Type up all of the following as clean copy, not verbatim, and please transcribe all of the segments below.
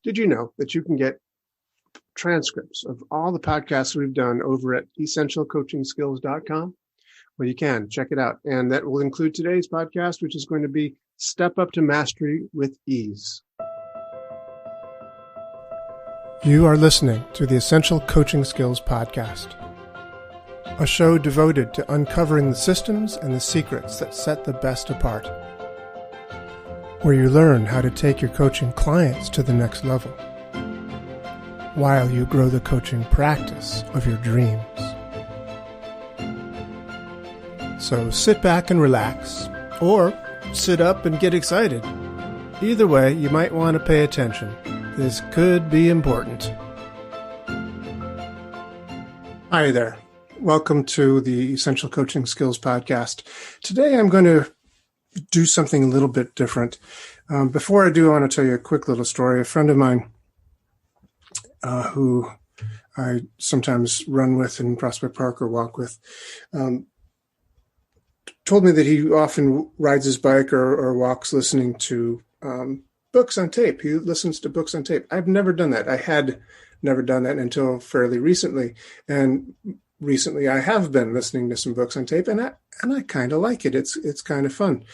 Did you know that you can get transcripts of all the podcasts we've done over at essentialcoachingskills.com? Well, you can check it out. And that will include today's podcast, which is going to be Step Up to Mastery with Ease. You are listening to the Essential Coaching Skills Podcast, a show devoted to uncovering the systems and the secrets that set the best apart, where you learn how to take your coaching clients to the next level, while you grow the coaching practice of your dreams. So sit back and relax, or sit up and get excited. Either way, you might want to pay attention. This could be important. Hi there. Welcome to the Essential Coaching Skills Podcast. Today I'm going to do something a little bit different. Before I do, I want to tell you a quick little story. A friend of mine who I sometimes run with in Prospect Park or walk with told me that he often rides his bike or walks listening to books on tape. He listens to books on tape. I've never done that. I had never done that until fairly recently. And recently I have been listening to some books on tape, and I kind of like it. It's kind of fun.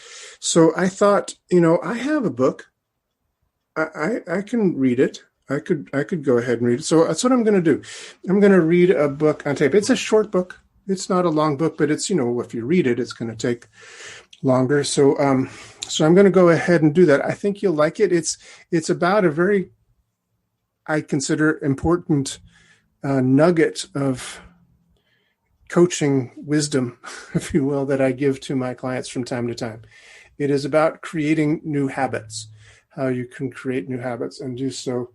So I thought, I have a book. I can read it. I could go ahead and read it. So that's what I'm going to do. I'm going to read a book on tape. It's a short book. It's not a long book, but it's, if you read it, it's going to take longer. So I'm going to go ahead and do that. I think you'll like it. It's about a very, I consider, important nugget of coaching wisdom, if you will, that I give to my clients from time to time. It is about creating new habits, how you can create new habits and do so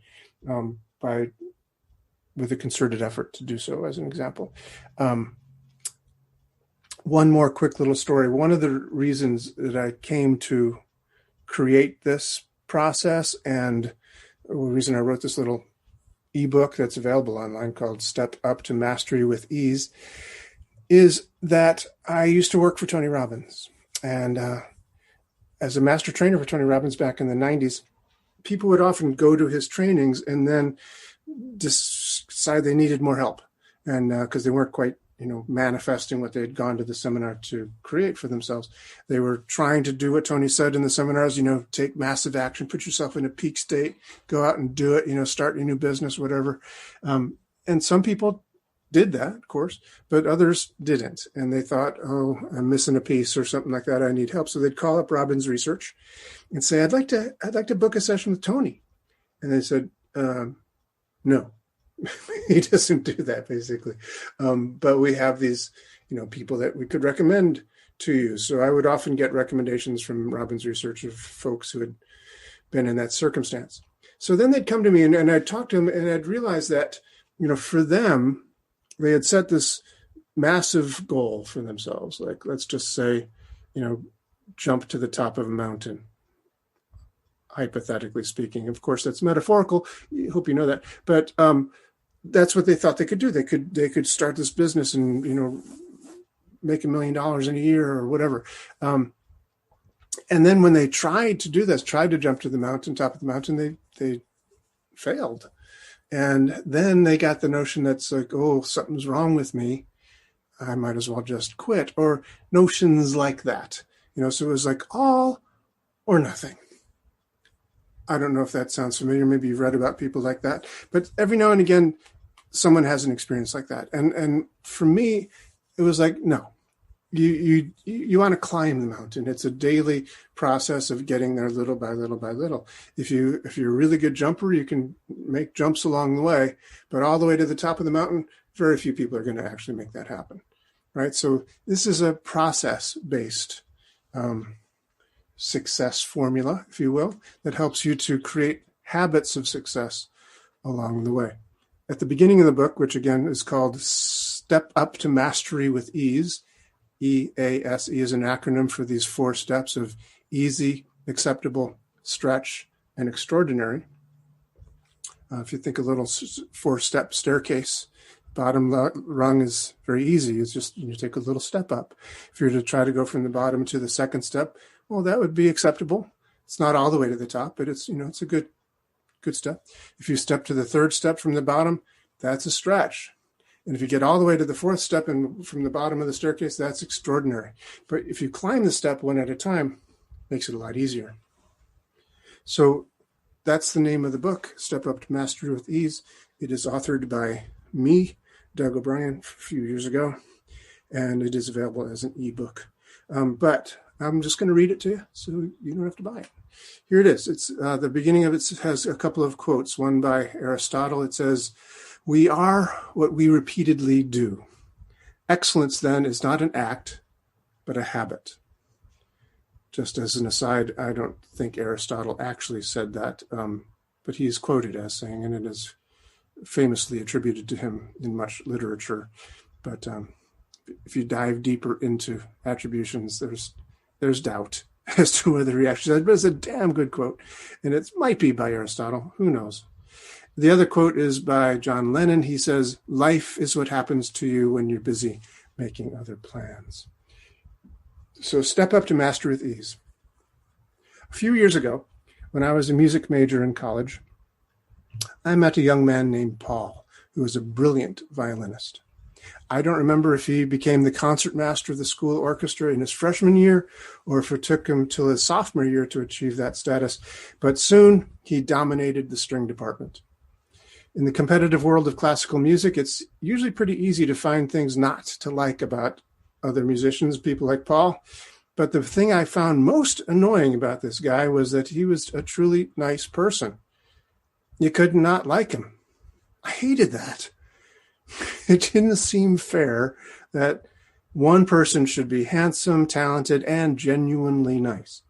with a concerted effort to do so, as an example. One more quick little story. One of the reasons that I came to create this process, and the reason I wrote this little ebook that's available online called Step Up to Mastery with Ease, is that I used to work for Tony Robbins. And as a master trainer for Tony Robbins back in the 90s, people would often go to his trainings and then decide they needed more help. And because they weren't quite manifesting what they had gone to the seminar to create for themselves. They were trying to do what Tony said in the seminars, take massive action, put yourself in a peak state, go out and do it, start your new business, whatever. And some people did that, of course, but others didn't. And they thought, oh, I'm missing a piece or something like that. I need help. So they'd call up Robbins Research and say, I'd like to book a session with Tony. And they said, no. He doesn't do that, basically. But we have these, people that we could recommend to you. So I would often get recommendations from Robbins Research of folks who had been in that circumstance. So then they'd come to me and I'd talk to them, and I'd realize that, for them, they had set this massive goal for themselves. Like, let's just say, jump to the top of a mountain, hypothetically speaking. Of course, that's metaphorical. I hope you know that. But that's what they thought they could do. They could start this business and, make $1 million in a year or whatever. And then when they tried to do this, tried to jump to the top of the mountain, they failed. And then they got the notion that's like, oh, something's wrong with me. I might as well just quit, or notions like that. So it was like all or nothing. I don't know if that sounds familiar. Maybe you've read about people like that, but every now and again, someone has an experience like that. And for me, it was like, no, you want to climb the mountain. It's a daily process of getting there little by little by little. If you're a really good jumper, you can make jumps along the way, but all the way to the top of the mountain, very few people are going to actually make that happen. Right. So this is a process-based, success formula, if you will, that helps you to create habits of success along the way. At the beginning of the book, which again is called Step Up to Mastery with Ease, E.A.S.E is an acronym for these 4 steps of easy, acceptable, stretch, and extraordinary. If you think a little 4-step staircase, bottom rung is very easy. It's just you take a little step up. If you're to try to go from the bottom to the second step, well, that would be acceptable. It's not all the way to the top, but it's, it's a good good step. If you step to the third step from the bottom, that's a stretch. And if you get all the way to the fourth step and from the bottom of the staircase, that's extraordinary. But if you climb the step one at a time, it makes it a lot easier. So that's the name of the book, Step Up to Mastery with Ease. It is authored by me, Doug O'Brien, a few years ago, and it is available as an ebook. But I'm just going to read it to you so you don't have to buy it. Here it is. It's the beginning of it has a couple of quotes, one by Aristotle. It says, "We are what we repeatedly do. Excellence, then, is not an act, but a habit." Just as an aside, I don't think Aristotle actually said that, but he is quoted as saying, and it is famously attributed to him in much literature. But if you dive deeper into attributions, there's doubt as to whether he actually said, but it's a damn good quote. And it might be by Aristotle. Who knows? The other quote is by John Lennon. He says, "Life is what happens to you when you're busy making other plans." So step up to master with ease. A few years ago, when I was a music major in college, I met a young man named Paul, who was a brilliant violinist. I don't remember if he became the concert master of the school orchestra in his freshman year, or if it took him till his sophomore year to achieve that status, but soon he dominated the string department. In the competitive world of classical music, it's usually pretty easy to find things not to like about other musicians, people like Paul. But the thing I found most annoying about this guy was that he was a truly nice person. You could not like him. I hated that. It didn't seem fair that one person should be handsome, talented, and genuinely nice.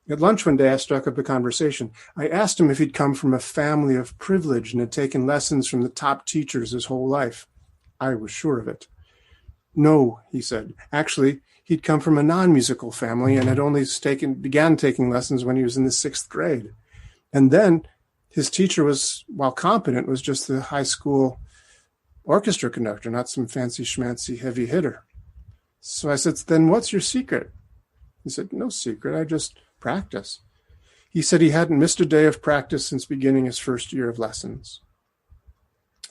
At lunch one day, I struck up a conversation. I asked him if he'd come from a family of privilege and had taken lessons from the top teachers his whole life. I was sure of it. "No," he said. Actually, he'd come from a non-musical family and had only began taking lessons when he was in the 6th grade. And then his teacher was, while competent, was just the high school orchestra conductor, not some fancy schmancy heavy hitter. So I said, "Then what's your secret?" He said, "No secret, I just practice." He said he hadn't missed a day of practice since beginning his first year of lessons.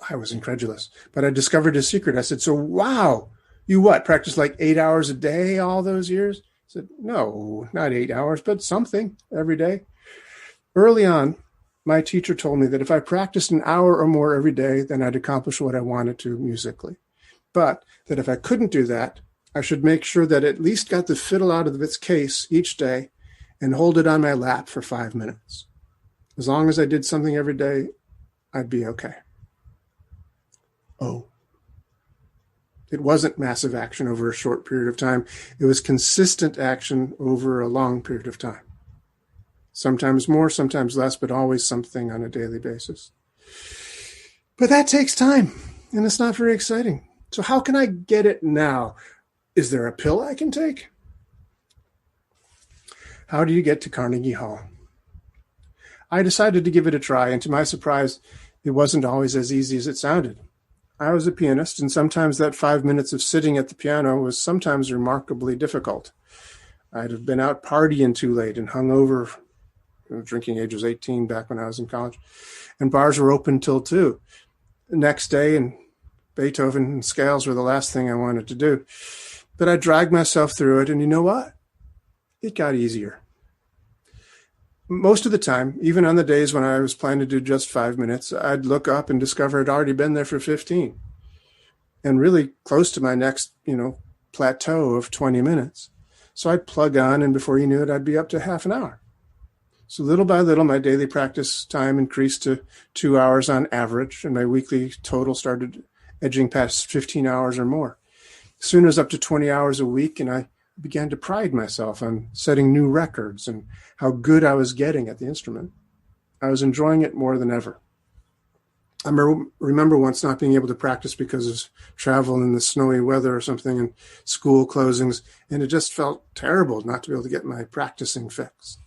I was incredulous, but I discovered his secret. I said, "So, wow, you what, practice like 8 hours a day all those years?" He said, "No, not 8 hours, but something every day." Early on, my teacher told me that if I practiced an hour or more every day, then I'd accomplish what I wanted to musically. But that if I couldn't do that, I should make sure that I at least got the fiddle out of its case each day and hold it on my lap for 5 minutes. As long as I did something every day, I'd be okay. Oh. It wasn't massive action over a short period of time. It was consistent action over a long period of time. Sometimes more, sometimes less, but always something on a daily basis. But that takes time, and it's not very exciting. So how can I get it now? Is there a pill I can take? How do you get to Carnegie Hall? I decided to give it a try, and to my surprise, it wasn't always as easy as it sounded. I was a pianist, and sometimes that 5 minutes of sitting at the piano was sometimes remarkably difficult. I'd have been out partying too late and hung over. Drinking age was 18 back when I was in college, and bars were open till 2. The next day, and Beethoven and scales were the last thing I wanted to do. But I dragged myself through it, and you know what? It got easier. Most of the time, even on the days when I was planning to do just 5 minutes, I'd look up and discover I'd already been there for 15, and really close to my next, plateau of 20 minutes. So I'd plug on, and before you knew it, I'd be up to half an hour. So little by little, my daily practice time increased to 2 hours on average, and my weekly total started edging past 15 hours or more. Soon it was up to 20 hours a week, and I began to pride myself on setting new records and how good I was getting at the instrument. I was enjoying it more than ever. I remember once not being able to practice because of travel in the snowy weather or something and school closings, and it just felt terrible not to be able to get my practicing fix.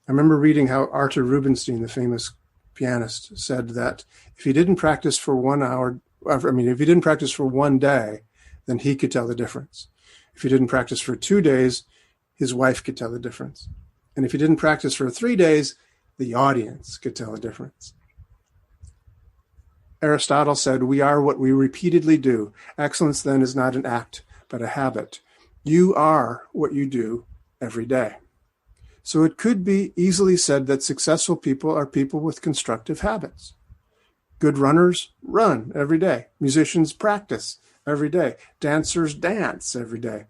I remember reading how Arthur Rubinstein, the famous pianist, said that if he didn't practice for 1 hour, if he didn't practice for 1 day, then he could tell the difference. If he didn't practice for 2 days, his wife could tell the difference. And if he didn't practice for 3 days, The audience could tell the difference. Aristotle said, "We are what we repeatedly do. Excellence then is not an act, but a habit. You are what you do every day." So it could be easily said that successful people are people with constructive habits. Good runners run every day. Musicians practice every day. Dancers dance every day.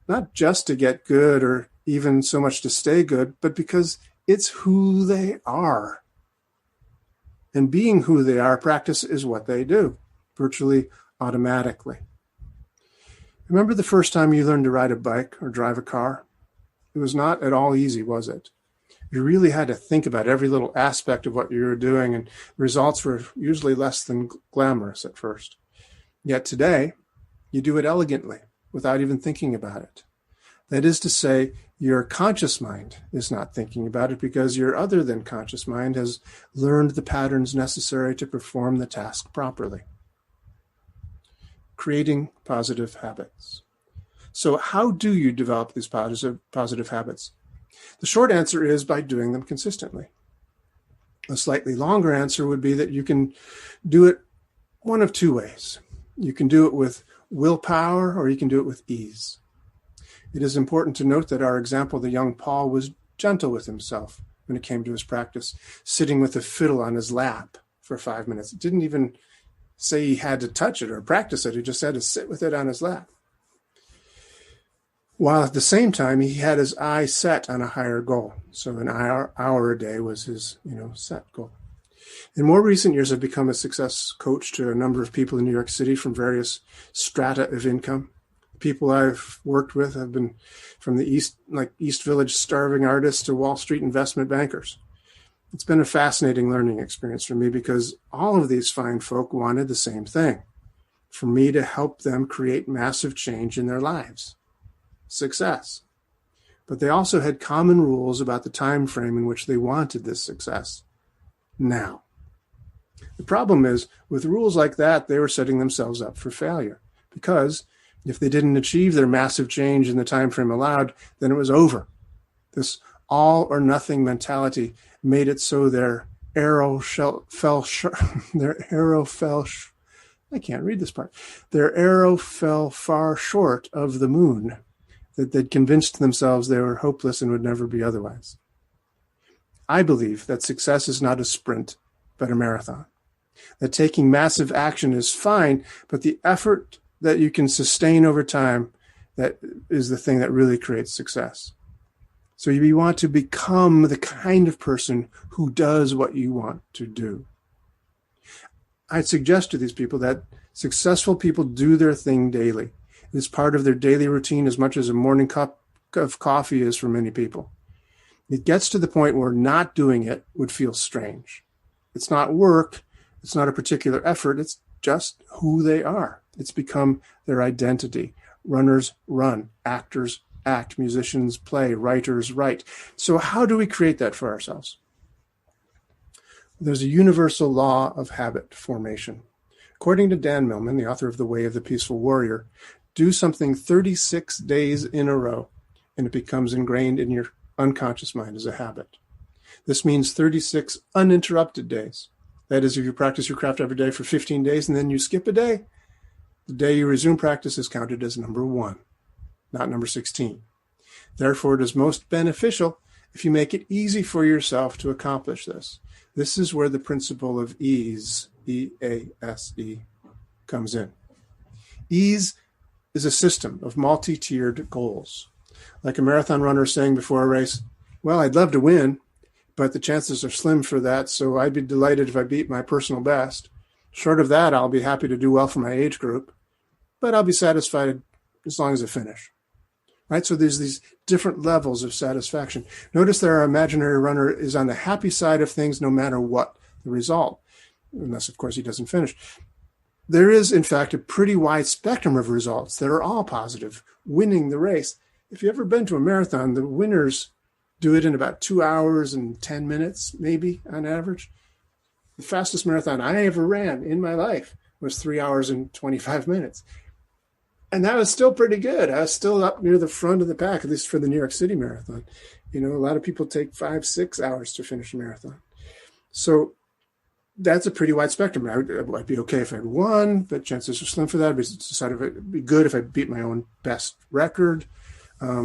Not just to get good or even so much to stay good, but because it's who they are. And being who they are, practice is what they do, virtually automatically. Remember the first time you learned to ride a bike or drive a car? It was not at all easy, was it? You really had to think about every little aspect of what you were doing, and the results were usually less than glamorous at first. Yet today, you do it elegantly, without even thinking about it. That is to say, your conscious mind is not thinking about it because your other than conscious mind has learned the patterns necessary to perform the task properly. Creating positive habits. So how do you develop these positive habits? The short answer is by doing them consistently. A slightly longer answer would be that you can do it one of two ways. You can do it with willpower or you can do it with ease. It is important to note that our example, the young Paul, was gentle with himself when it came to his practice, sitting with a fiddle on his lap for 5 minutes. It didn't even say he had to touch it or practice it. He just had to sit with it on his lap. While at the same time, he had his eye set on a higher goal. So an hour a day was his, set goal. In more recent years, I've become a success coach to a number of people in New York City from various strata of income. People I've worked with have been from the East Village starving artists to Wall Street investment bankers. It's been a fascinating learning experience for me because all of these fine folk wanted the same thing, for me to help them create massive change in their lives. Success. But they also had common rules about the time frame in which they wanted this success. Now, the problem is, with rules like that, they were setting themselves up for failure because if they didn't achieve their massive change in the time frame allowed, then it was over. This all or nothing mentality made it so their arrow fell far short of the moon, that they'd convinced themselves they were hopeless and would never be otherwise. I believe that success is not a sprint, but a marathon. That taking massive action is fine, but the effort that you can sustain over time, that is the thing that really creates success. So you want to become the kind of person who does what you want to do. I'd suggest to these people that successful people do their thing daily. It is part of their daily routine as much as a morning cup of coffee is for many people. It gets to the point where not doing it would feel strange. It's not work. It's not a particular effort. It's just who they are. It's become their identity. Runners run, actors act, musicians play, writers write. So how do we create that for ourselves? There's a universal law of habit formation. According to Dan Millman, the author of The Way of the Peaceful Warrior, do something 36 days in a row, and it becomes ingrained in your unconscious mind as a habit. This means 36 uninterrupted days. That is, if you practice your craft every day for 15 days and then you skip a day, the day you resume practice is counted as number 1, not number 16. Therefore, it is most beneficial if you make it easy for yourself to accomplish this. This is where the principle of ease, E.A.S.E, comes in. Ease is a system of multi-tiered goals. Like a marathon runner saying before a race, well, I'd love to win, but the chances are slim for that, so I'd be delighted if I beat my personal best. Short of that, I'll be happy to do well for my age group, but I'll be satisfied as long as I finish. Right? So there's these different levels of satisfaction. Notice that our imaginary runner is on the happy side of things no matter what the result, unless, of course, he doesn't finish. There is, in fact, a pretty wide spectrum of results that are all positive, winning the race. If you've ever been to a marathon, the winners do it in about 2 hours and 10 minutes, maybe, on average. The fastest marathon I ever ran in my life was 3 hours and 25 minutes. And that was still pretty good. I was still up near the front of the pack, at least for the New York City Marathon. A lot of people take 5-6 hours to finish a marathon. So that's a pretty wide spectrum. I'd be okay if I had one, but chances are slim for that. I'd it'd be good if I beat my own best record.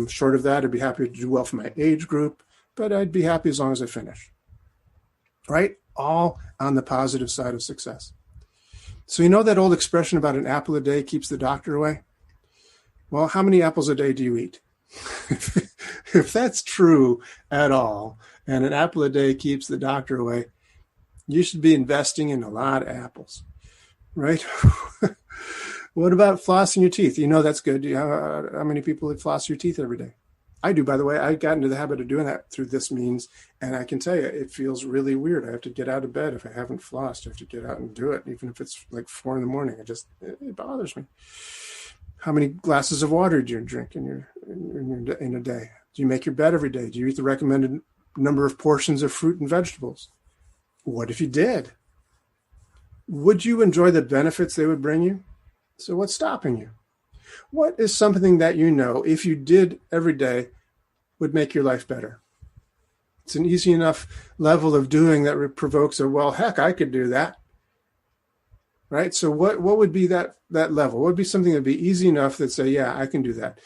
Short of that, I'd be happy to do well for my age group, but I'd be happy as long as I finish. Right? All on the positive side of success. So you know that old expression about an apple a day keeps the doctor away? Well, how many apples a day do you eat? If that's true at all, and an apple a day keeps the doctor away, you should be investing in a lot of apples, right? What about flossing your teeth? That's good. How many people floss your teeth every day? I do, by the way. I got into the habit of doing that through this means, and I can tell you, it feels really weird. I have to get out of bed if I haven't flossed. I have to get out and do it, even if it's like 4 a.m. It bothers me. How many glasses of water do you drink in a day? Do you make your bed every day? Do you eat the recommended number of portions of fruit and vegetables? What if you did? Would you enjoy the benefits they would bring you? So what's stopping you? What is something that if you did every day, would make your life better? It's an easy enough level of doing that provokes well, heck, I could do that. Right? So what would be that level? What would be something that would be easy enough that say, yeah, I can do that?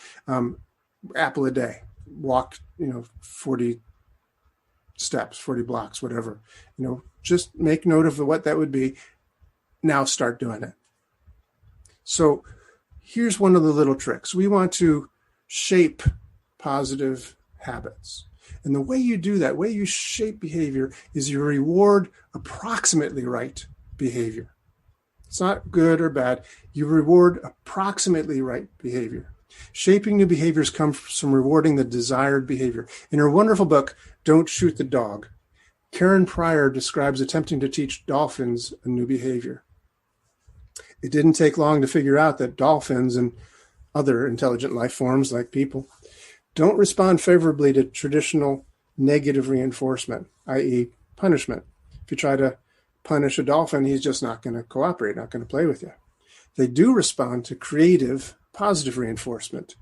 Apple a day, walk, 40 steps, 40 blocks, whatever. Just make note of what that would be. Now start doing it. So here's one of the little tricks. We want to shape positive habits. And the way you do that, way you shape behavior, is you reward approximately right behavior. It's not good or bad. You reward approximately right behavior. Shaping new behaviors comes from rewarding the desired behavior. In her wonderful book, Don't Shoot the Dog, Karen Pryor describes attempting to teach dolphins a new behavior. It didn't take long to figure out that dolphins and other intelligent life forms like people don't respond favorably to traditional negative reinforcement, i.e. punishment. If you try to punish a dolphin, he's just not going to cooperate, not going to play with you. They do respond to creative, positive reinforcement.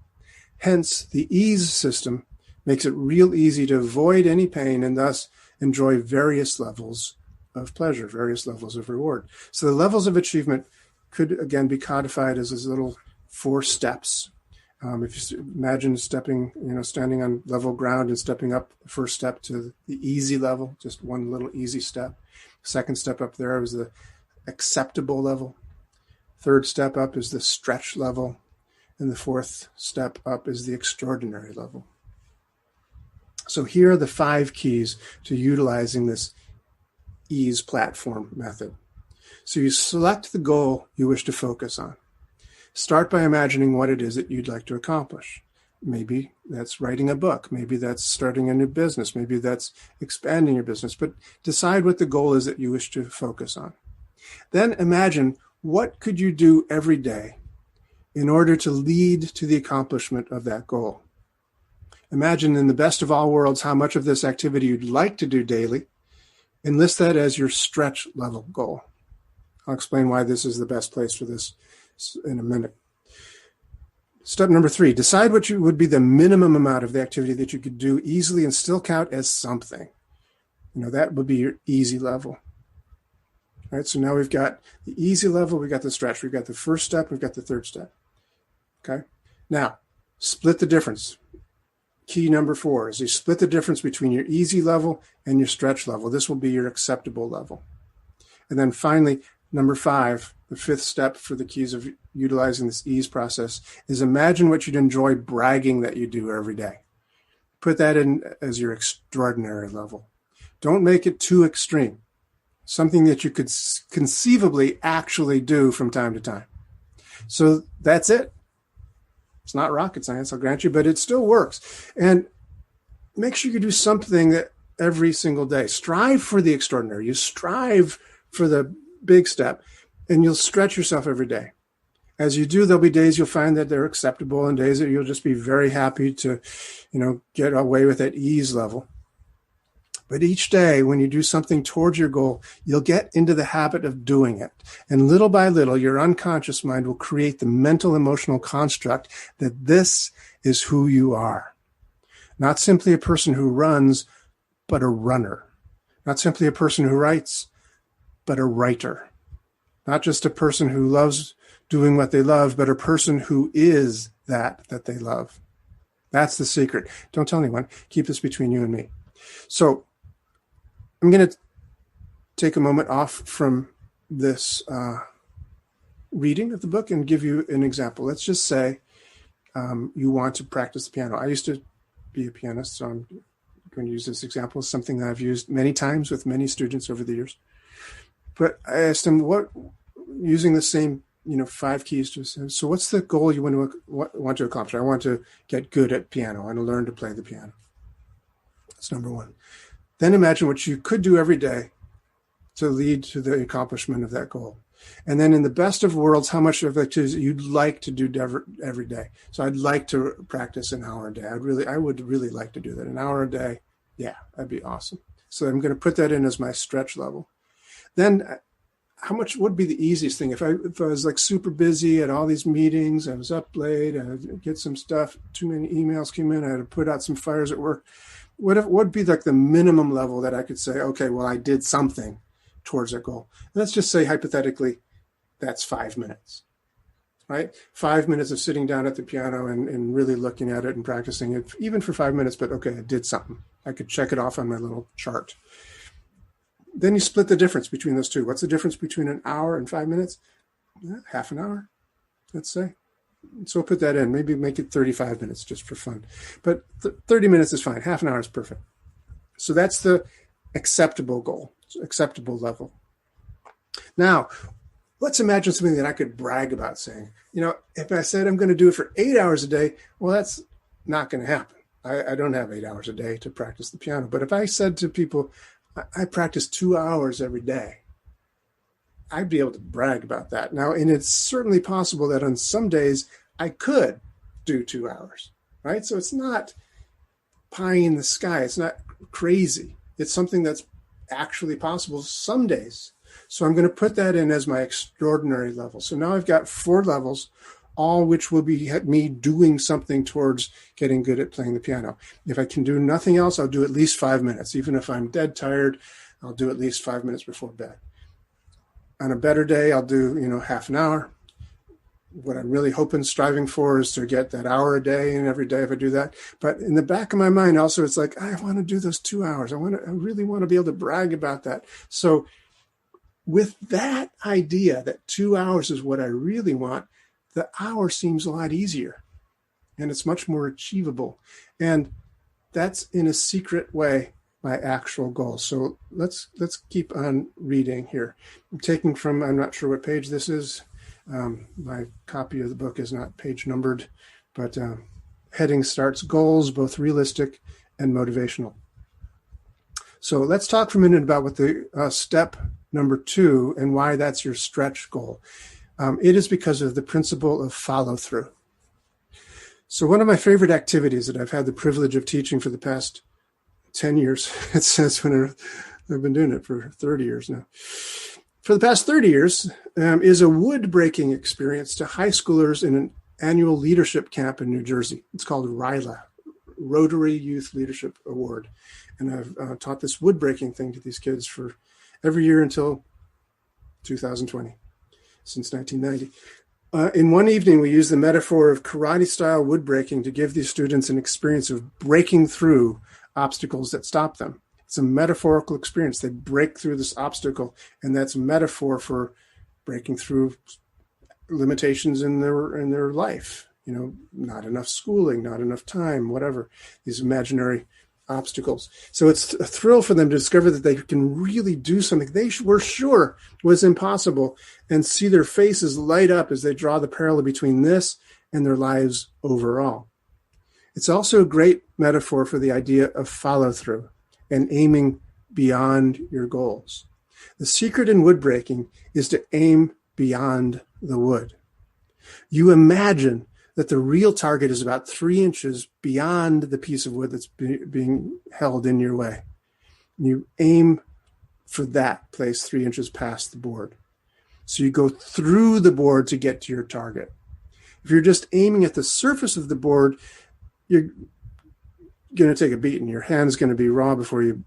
Hence, the E.A.S.E system makes it real easy to avoid any pain and thus enjoy various levels of pleasure, various levels of reward. So the levels of achievement could, again, be codified as these little 4 steps. If you imagine standing on level ground and stepping up the first step to the easy level, just one little easy step. Second step up there is the acceptable level. Third step up is the stretch level. And the fourth step up is the extraordinary level. So here are the 5 keys to utilizing this E.A.S.E platform method. So you select the goal you wish to focus on. Start by imagining what it is that you'd like to accomplish. Maybe that's writing a book. Maybe that's starting a new business. Maybe that's expanding your business. But decide what the goal is that you wish to focus on. Then imagine, what could you do every day in order to lead to the accomplishment of that goal? Imagine, in the best of all worlds, how much of this activity you'd like to do daily, and list that as your stretch level goal. I'll explain why this is the best place for this in a minute. Step number 3, decide what would be the minimum amount of the activity that you could do easily and still count as something. That would be your easy level. All right, so now we've got the easy level, we've got the stretch, we've got the first step, we've got the third step. Okay, now split the difference. Key number 4 is you split the difference between your easy level and your stretch level. This will be your acceptable level. And then finally, number 5, the 5th step for the keys of utilizing this E.A.S.E process is imagine what you'd enjoy bragging that you do every day. Put that in as your extraordinary level. Don't make it too extreme. Something that you could conceivably actually do from time to time. So that's it. It's not rocket science, I'll grant you, but it still works. And make sure you do something that every single day. Strive for the extraordinary. You strive for the big step, and you'll stretch yourself every day. As you do, there'll be days you'll find that they're acceptable and days that you'll just be very happy to, get away with that ease level. But each day, when you do something towards your goal, you'll get into the habit of doing it. And little by little, your unconscious mind will create the mental, emotional construct that this is who you are. Not simply a person who runs, but a runner. Not simply a person who writes, but a writer. Not just a person who loves doing what they love, but a person who is that they love. That's the secret. Don't tell anyone. Keep this between you and me. So I'm going to take a moment off from this reading of the book and give you an example. Let's just say you want to practice the piano. I used to be a pianist, so I'm going to use this example as something that I've used many times with many students over the years. But I asked them, using the same 5 keys to say, so what's the goal you want to accomplish? I want to get good at piano. I want to learn to play the piano. That's number 1. Then imagine what you could do every day to lead to the accomplishment of that goal. And then in the best of worlds, how much of it is you'd like to do every day. So I'd like to practice an hour a day. I would really like to do that. An hour a day. Yeah, that'd be awesome. So I'm going to put that in as my stretch level. Then how much would be the easiest thing? If I was like super busy at all these meetings, I was up late, I had to get some stuff, too many emails came in, I had to put out some fires at work. What would be like the minimum level that I could say, okay, well, I did something towards that goal. Let's just say hypothetically, that's 5 minutes, right? 5 minutes of sitting down at the piano and really looking at it and practicing it, even for 5 minutes, but okay, I did something. I could check it off on my little chart. Then you split the difference between those two. What's the difference between an hour and 5 minutes? Half an hour, let's say. So we'll put that in. Maybe make it 35 minutes just for fun. But 30 minutes is fine. Half an hour is perfect. So that's the acceptable goal, acceptable level. Now, let's imagine something that I could brag about saying. If I said I'm going to do it for 8 hours a day, well, that's not going to happen. I don't have 8 hours a day to practice the piano. But if I said to people, I practice 2 hours every day, I'd be able to brag about that. Now, and it's certainly possible that on some days I could do 2 hours, right? So it's not pie in the sky. It's not crazy. It's something that's actually possible some days. So I'm going to put that in as my extraordinary level. So now I've got 4 levels, all which will be me doing something towards getting good at playing the piano. If I can do nothing else, I'll do at least 5 minutes. Even if I'm dead tired, I'll do at least 5 minutes before bed. On a better day, I'll do, half an hour. What I'm really hoping, striving for is to get that hour a day and every day if I do that. But in the back of my mind also, it's like, I want to do those 2 hours. I really want to be able to brag about that. So with that idea that 2 hours is what I really want, the hour seems a lot easier and it's much more achievable. And that's in a secret way my actual goal. So let's keep on reading here. I'm taking from, I'm not sure what page this is. My copy of the book is not page numbered, but heading starts goals, both realistic and motivational. So let's talk for a minute about what the step number 2 and why that's your stretch goal. It is because of the principle of follow through. So one of my favorite activities that I've had the privilege of teaching for the past 10 years, it says when I've been doing it for 30 years now. For the past 30 years is a wood breaking experience to high schoolers in an annual leadership camp in New Jersey. It's called RYLA, Rotary Youth Leadership Award. And I've taught this wood breaking thing to these kids for every year until 2020, since 1990. In one evening, we used the metaphor of karate-style wood breaking to give these students an experience of breaking through obstacles that stop them. It's a metaphorical experience. They break through this obstacle, and that's a metaphor for breaking through limitations in their life. Not enough schooling, not enough time, whatever, these imaginary obstacles. So it's a thrill for them to discover that they can really do something they were sure was impossible, and see their faces light up as they draw the parallel between this and their lives overall. It's also a great metaphor for the idea of follow through and aiming beyond your goals. The secret in wood breaking is to aim beyond the wood. You imagine that the real target is about 3 inches beyond the piece of wood that's being held in your way. You aim for that place 3 inches past the board. So you go through the board to get to your target. If you're just aiming at the surface of the board, you're going to take a beating. Your hand's going to be raw before you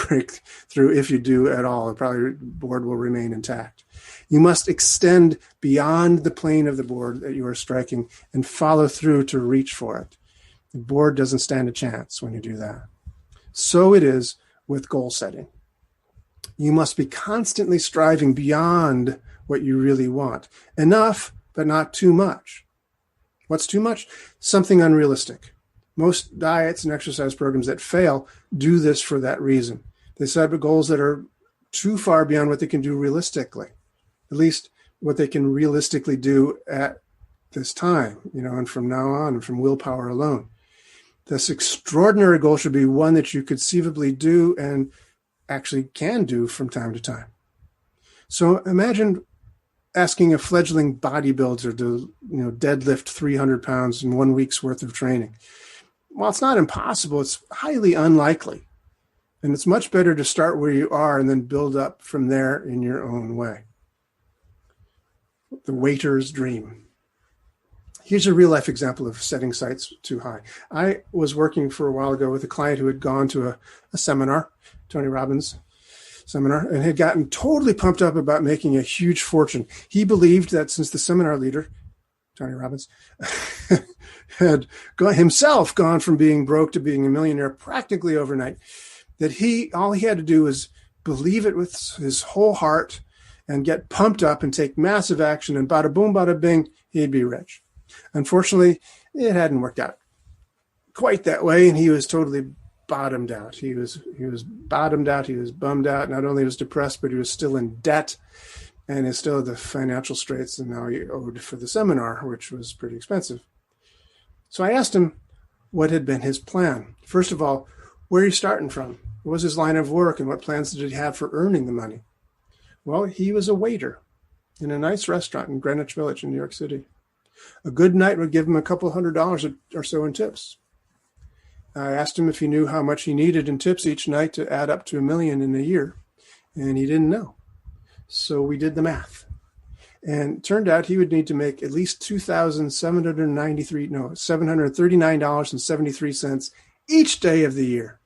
break through. If you do at all, the board will remain intact. You must extend beyond the plane of the board that you are striking and follow through to reach for it. The board doesn't stand a chance when you do that. So it is with goal setting. You must be constantly striving beyond what you really want. Enough, but not too much. What's too much? Something unrealistic. Most diets and exercise programs that fail do this for that reason. They set up goals that are too far beyond what they can do realistically, at least what they can realistically do at this time, and from now on, and from willpower alone. This extraordinary goal should be one that you conceivably do and actually can do from time to time. So imagine asking a fledgling bodybuilder to deadlift 300 pounds in 1 week's worth of training. While it's not impossible, it's highly unlikely. And it's much better to start where you are and then build up from there in your own way. The waiter's dream. Here's a real life example of setting sights too high. I was working for a while ago with a client who had gone to a seminar, Tony Robbins seminar, and had gotten totally pumped up about making a huge fortune. He believed that since the seminar leader, Tony Robbins, had himself gone from being broke to being a millionaire practically overnight, that all he had to do was believe it with his whole heart and get pumped up and take massive action, and bada boom, bada bing, he'd be rich. Unfortunately, it hadn't worked out quite that way, and he was totally bottomed out. He was bottomed out. He was bummed out. Not only was depressed, but he was still in debt and is still at the financial straits, and now he owed for the seminar, which was pretty expensive. So I asked him what had been his plan. First of all, where are you starting from? What was his line of work, and what plans did he have for earning the money? Well, he was a waiter in a nice restaurant in Greenwich Village in New York City. A good night would give him a couple $100 or so in tips. I asked him if he knew how much he needed in tips each night to add up to $1 million in a year, and he didn't know. So we did the math. And it turned out he would need to make at least $739.73 each day of the year.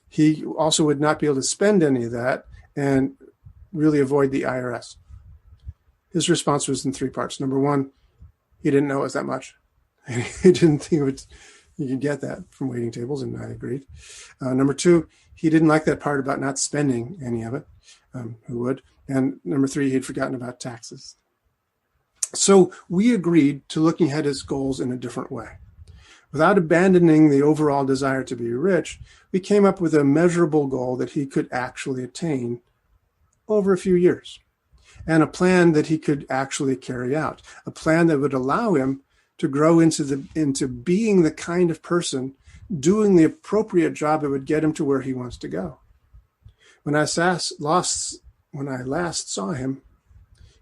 He also would not be able to spend any of that and really avoid the IRS. His response was in 3 parts. Number one, he didn't know it was that much. He didn't think you could get that from waiting tables, and I agreed. Number two, he didn't like that part about not spending any of it. Who would? And number three, he'd forgotten about taxes. So we agreed to looking at his goals in a different way. Without abandoning the overall desire to be rich, we came up with a measurable goal that he could actually attain over a few years, and a plan that he could actually carry out, a plan that would allow him to grow into being the kind of person doing the appropriate job that would get him to where he wants to go. When I last saw him,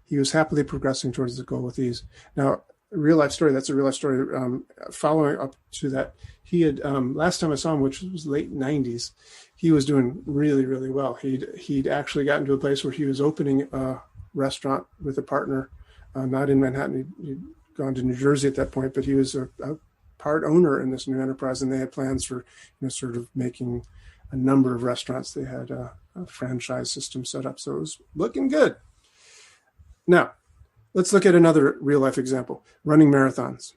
he was happily progressing towards the goal with ease. Now, a real life story. That's a real life story. Following up to that, he had last time I saw him, which was late 90s, he was doing really, really well. He'd actually gotten to a place where he was opening a restaurant with a partner, not in Manhattan. He'd gone to New Jersey at that point, but he was a part owner in this new enterprise, and they had plans for sort of making a number of restaurants. They had a franchise system set up, so it was looking good. Now, let's look at another real-life example, running marathons.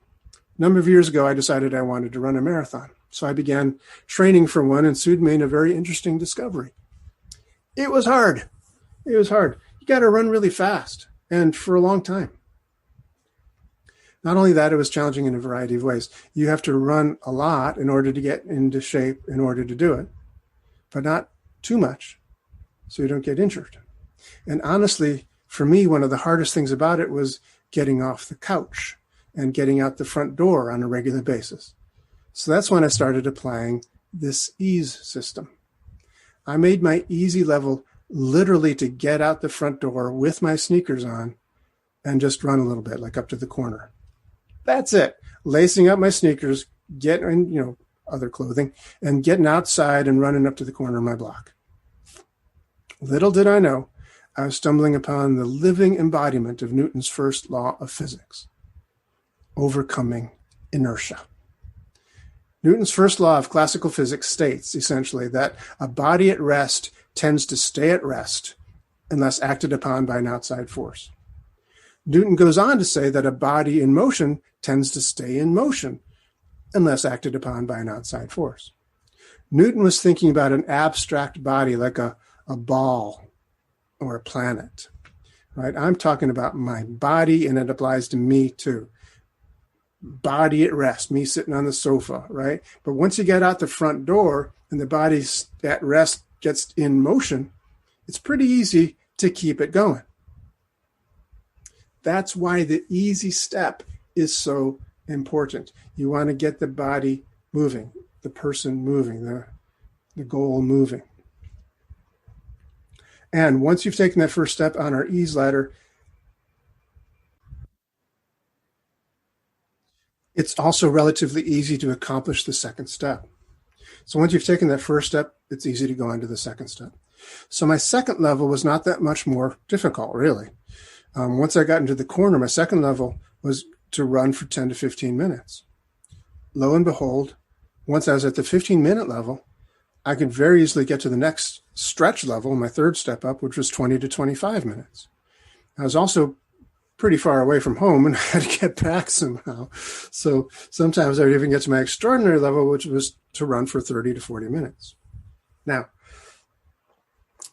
A number of years ago, I decided I wanted to run a marathon. So I began training for one and soon made a very interesting discovery. It was hard. You got to run really fast and for a long time. Not only that, it was challenging in a variety of ways. You have to run a lot in order to get into shape in order to do it, but not too much so you don't get injured. And honestly, for me, one of the hardest things about it was getting off the couch and getting out the front door on a regular basis. So that's when I started applying this E.A.S.E system. I made my easy level literally to get out the front door with my sneakers on and just run a little bit, like up to the corner. That's it. Lacing up my sneakers, getting, other clothing, and getting outside and running up to the corner of my block. Little did I know, I was stumbling upon the living embodiment of Newton's first law of physics, overcoming inertia. Newton's first law of classical physics states, essentially, that a body at rest tends to stay at rest unless acted upon by an outside force. Newton goes on to say that a body in motion tends to stay in motion unless acted upon by an outside force. Newton was thinking about an abstract body like a ball or a planet, right? I'm talking about my body, and it applies to me too. Body at rest, me sitting on the sofa, right? But once you get out the front door and the body's at rest gets in motion, it's pretty easy to keep it going. That's why the easy step is so important. You want to get the body moving, the person moving, the goal moving. And once you've taken that first step on our E.A.S.E ladder, it's also relatively easy to accomplish the second step. So once you've taken that first step, it's easy to go on to the second step. So my second level was not that much more difficult, really. Once I got into the corner, my second level was to run for 10 to 15 minutes. Lo and behold, once I was at the 15-minute level, I could very easily get to the next stretch level, my third step up, which was 20 to 25 minutes. I was also pretty far away from home and I had to get back somehow. So sometimes I would even get to my extraordinary level, which was to run for 30 to 40 minutes. Now,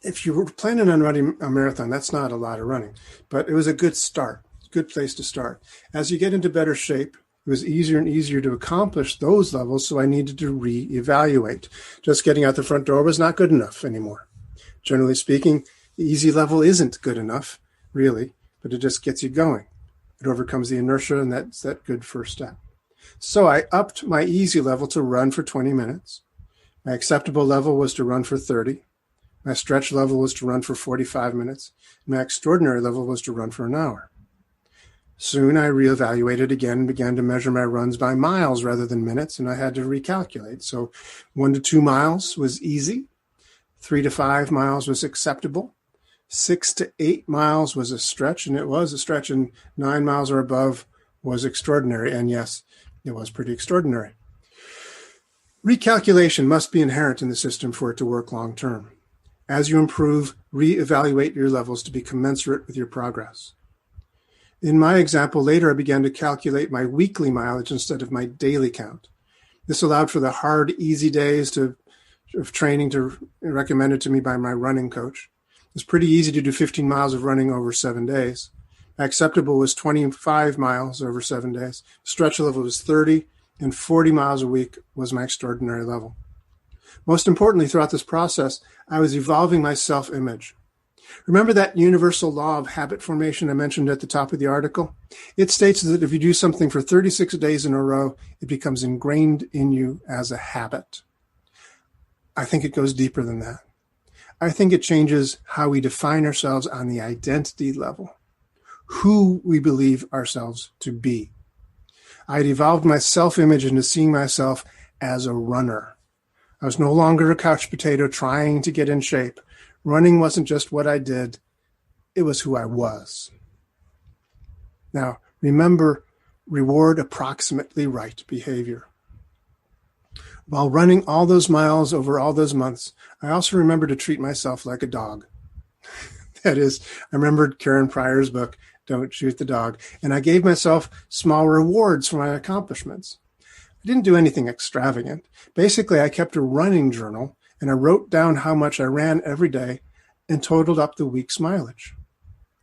if you were planning on running a marathon, that's not a lot of running, but it was a good start, good place to start. As you get into better shape, it was easier and easier to accomplish those levels, so I needed to reevaluate. Just getting out the front door was not good enough anymore. Generally speaking, the easy level isn't good enough, really, but it just gets you going. It overcomes the inertia, and that's that good first step. So I upped my easy level to run for 20 minutes. My acceptable level was to run for 30. My stretch level was to run for 45 minutes. My extraordinary level was to run for an hour. Soon I reevaluated again and began to measure my runs by miles rather than minutes, and I had to recalculate. So 1 to 2 miles was easy. 3 to 5 miles was acceptable. 6 to 8 miles was a stretch, and it was a stretch, and 9 miles or above was extraordinary. And yes, it was pretty extraordinary. Recalculation must be inherent in the system for it to work long term. As you improve, reevaluate your levels to be commensurate with your progress. In my example, later I began to calculate my weekly mileage instead of my daily count. This allowed for the hard, easy days of training recommended to me by my running coach. It was pretty easy to do 15 miles of running over 7 days. Acceptable was 25 miles over 7 days. Stretch level was 30, and 40 miles a week was my extraordinary level. Most importantly, throughout this process, I was evolving my self-image. Remember that universal law of habit formation I mentioned at the top of the article? It states that if you do something for 36 days in a row, it becomes ingrained in you as a habit. I think it goes deeper than that. I think it changes how we define ourselves on the identity level, who we believe ourselves to be. I had evolved my self-image into seeing myself as a runner. I was no longer a couch potato trying to get in shape. Running wasn't just what I did, it was who I was. Now, remember, reward approximately right behavior. While running all those miles over all those months, I also remember to treat myself like a dog. That is, I remembered Karen Pryor's book, Don't Shoot the Dog, and I gave myself small rewards for my accomplishments. I didn't do anything extravagant. Basically, I kept a running journal, and I wrote down how much I ran every day and totaled up the week's mileage.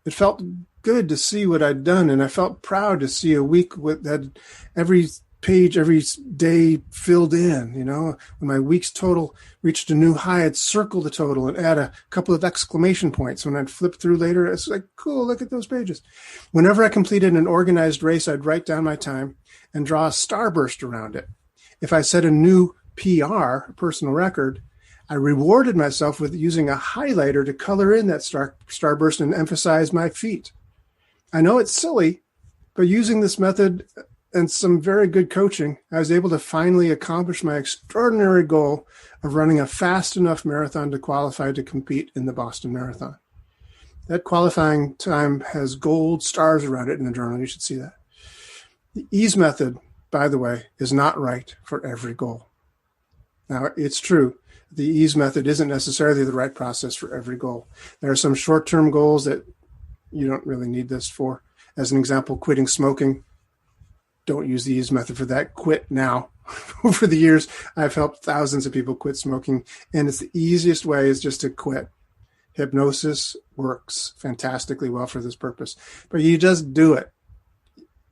It felt good to see what I'd done, and I felt proud to see a week that every page, every day filled in. When my week's total reached a new high, I'd circle the total and add a couple of exclamation points. When I'd flip through later, it's like, cool, look at those pages. Whenever I completed an organized race, I'd write down my time and draw a starburst around it. If I set a new PR, a personal record, I rewarded myself with using a highlighter to color in that starburst and emphasize my feat. I know it's silly, but using this method and some very good coaching, I was able to finally accomplish my extraordinary goal of running a fast enough marathon to qualify to compete in the Boston Marathon. That qualifying time has gold stars around it in the journal. You should see that. The E.A.S.E method, by the way, is not right for every goal. Now, it's true. The E.A.S.E method isn't necessarily the right process for every goal. There are some short-term goals that you don't really need this for. As an example, quitting smoking. Don't use the E.A.S.E method for that. Quit now. Over the years, I've helped thousands of people quit smoking, and it's the easiest way is just to quit. Hypnosis works fantastically well for this purpose. But you just do it.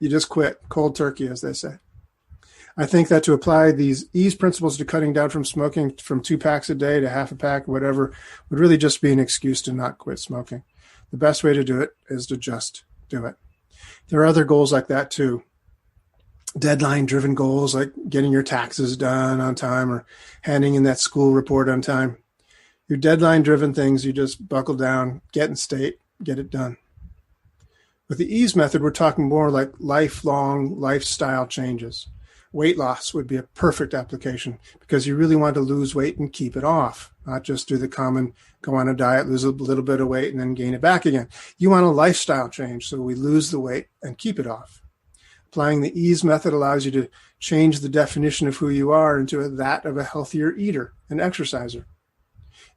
You just quit. Cold turkey, as they say. I think that to apply these E.A.S.E principles to cutting down from smoking from 2 packs a day to half a pack, whatever, would really just be an excuse to not quit smoking. The best way to do it is to just do it. There are other goals like that too. Deadline-driven goals like getting your taxes done on time or handing in that school report on time. Your deadline-driven things, you just buckle down, get in state, get it done. With the E.A.S.E method, we're talking more like lifelong lifestyle changes. Weight loss would be a perfect application because you really want to lose weight and keep it off, not just do the common go on a diet, lose a little bit of weight, and then gain it back again. You want a lifestyle change, so we lose the weight and keep it off. Applying the E.A.S.E method allows you to change the definition of who you are into that of a healthier eater and exerciser.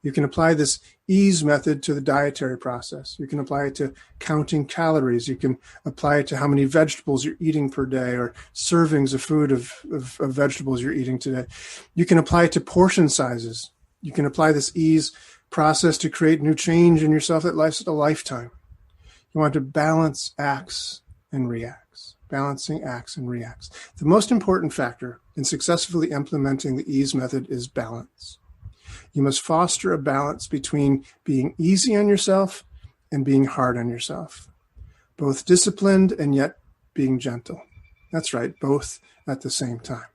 You can apply this E.A.S.E method to the dietary process. You can apply it to counting calories. You can apply it to how many vegetables you're eating per day or servings of food of vegetables you're eating today. You can apply it to portion sizes. You can apply this E.A.S.E process to create new change in yourself that lasts a lifetime. You want to balance acts and reacts. Balancing acts and reacts. The most important factor in successfully implementing the E.A.S.E method is balance. You must foster a balance between being easy on yourself and being hard on yourself, both disciplined and yet being gentle. That's right, both at the same time.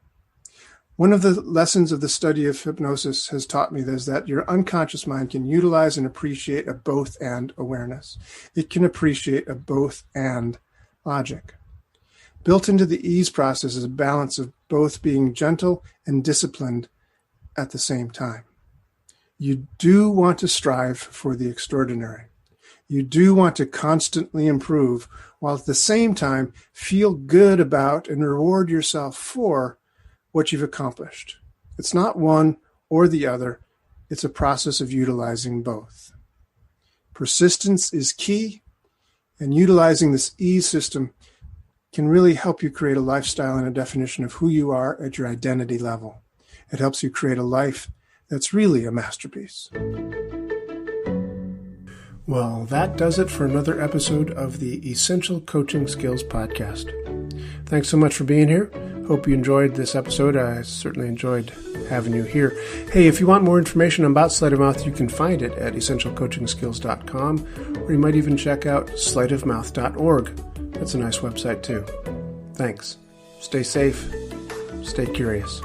One of the lessons of the study of hypnosis has taught me is that your unconscious mind can utilize and appreciate a both-and awareness. It can appreciate a both-and logic. Built into the E.A.S.E process is a balance of both being gentle and disciplined at the same time. You do want to strive for the extraordinary. You do want to constantly improve, while at the same time feel good about and reward yourself for what you've accomplished. It's not one or the other. It's a process of utilizing both. Persistence is key, and utilizing this E.A.S.E system can really help you create a lifestyle and a definition of who you are at your identity level. It helps you create a life that's really a masterpiece. Well, that does it for another episode of the Essential Coaching Skills Podcast. Thanks so much for being here. Hope you enjoyed this episode. I certainly enjoyed having you here. Hey, if you want more information about Sleight of Mouth, you can find it at essentialcoachingskills.com, or you might even check out sleihtofmouth.org. That's a nice website too. Thanks. Stay safe. Stay curious.